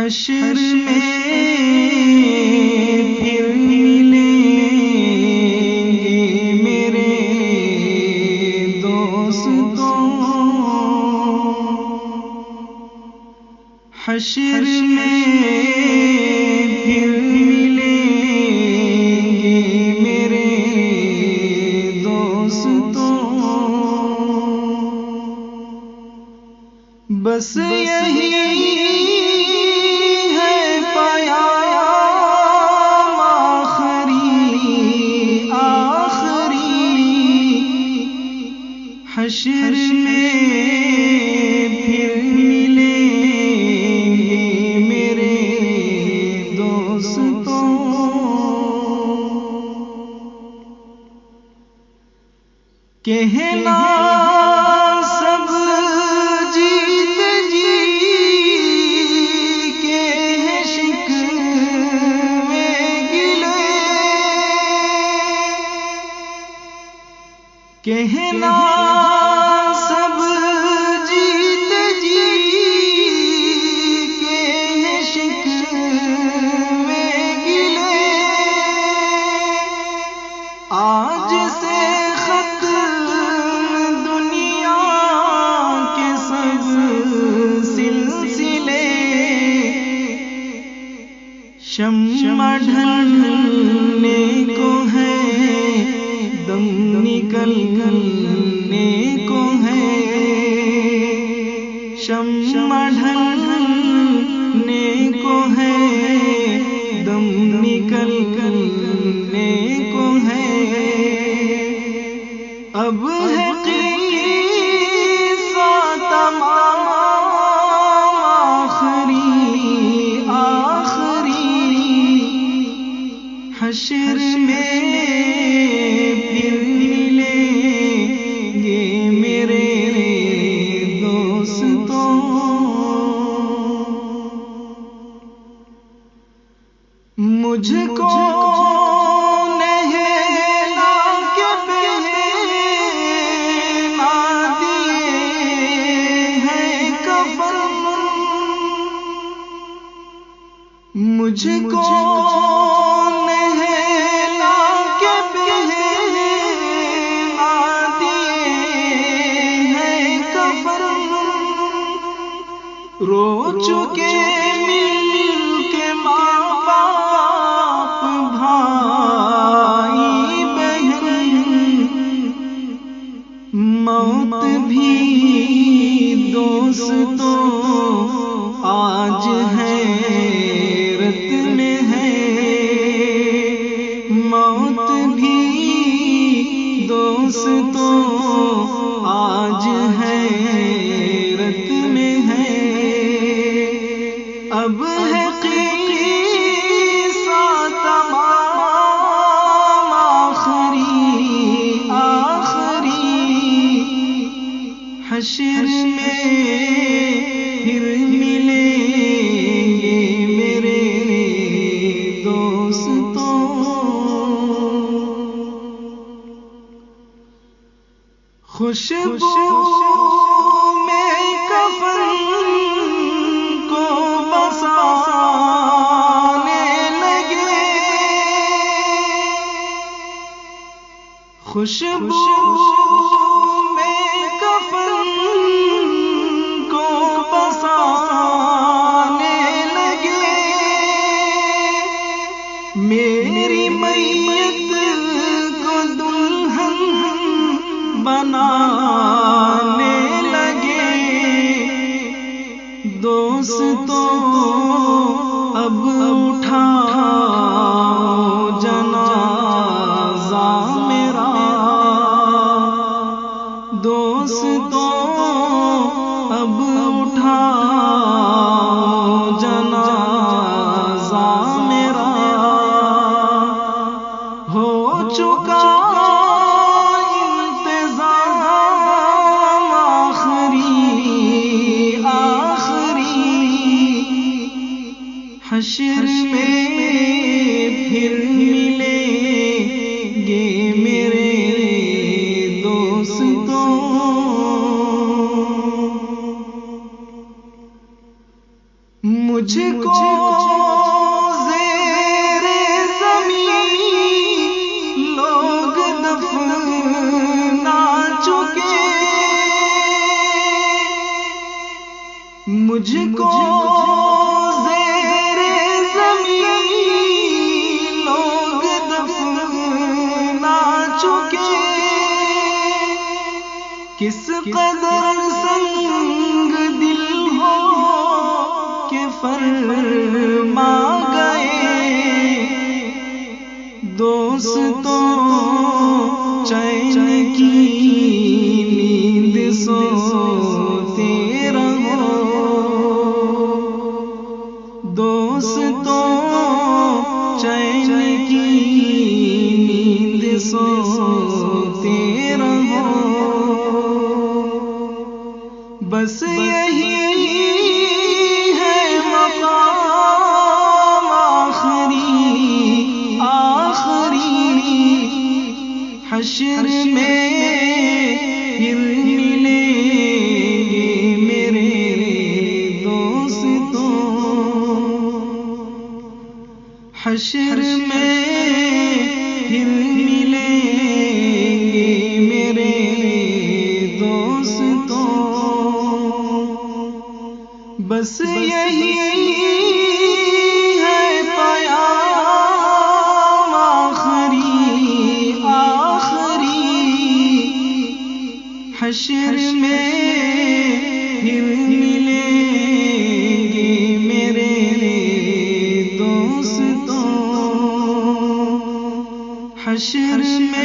حشر میں پھر ملیں گے میرے دوستوں، حشر میں پھر ملیں گے میرے دوستوں، بس یہی حشر میں پھر ملیں گے میرے دوستوں، کہنا سب جیت جی کے شکوے گلے، کہنا سب جیت جی کے شکوے گلے، آج سے ختم دنیا کے سب سلسلے، شمع ڈھلنے کو ہے، دم نکلنے کو ہے، شمع ڈھلنے کو ہے، دم نکلنے کو ہے، اب ہے قصہ تمام آخری، حشر میں پھر ملیں گے میرے دوستوں، مجھ کو نہلا کے پہنا دیے ہیں کفن، مجھ کو رو چکے مل کے ماں باپ بھائی بہن، موت بھی دوستوں آج حیرت میں ہے، موت بھی دوستوں آج حیرت میں ہے، اب ہے قصہ تمام آخری، حشر میں پھر ملیں گے میرے دوستوں، خوشبو میں کفن کو بسانے لگے، خوشبو میں کفن کو بسانے لگے، میری میت کو دلہن بنانے لگے، دوستوں اب اٹھاؤ جنازہ میرا، دوستوں اب اٹھاؤ جنازہ میرا، ہو چکا حشر میں قدر سنگ دل ہو کہ فرما گئے دوستوں چین کی نیند سوتے رہو دوستوں چین کی نیند سوتے رہو بس یہی ہے مقام آخری حشر میں پھر ملیں گے میرے دوستوں حشر میں پھر ملیں گے میرے دوستوں بس یہی ہے پیام آخری حشر میں پھر ملیں گے میرے دوستوں حشر میں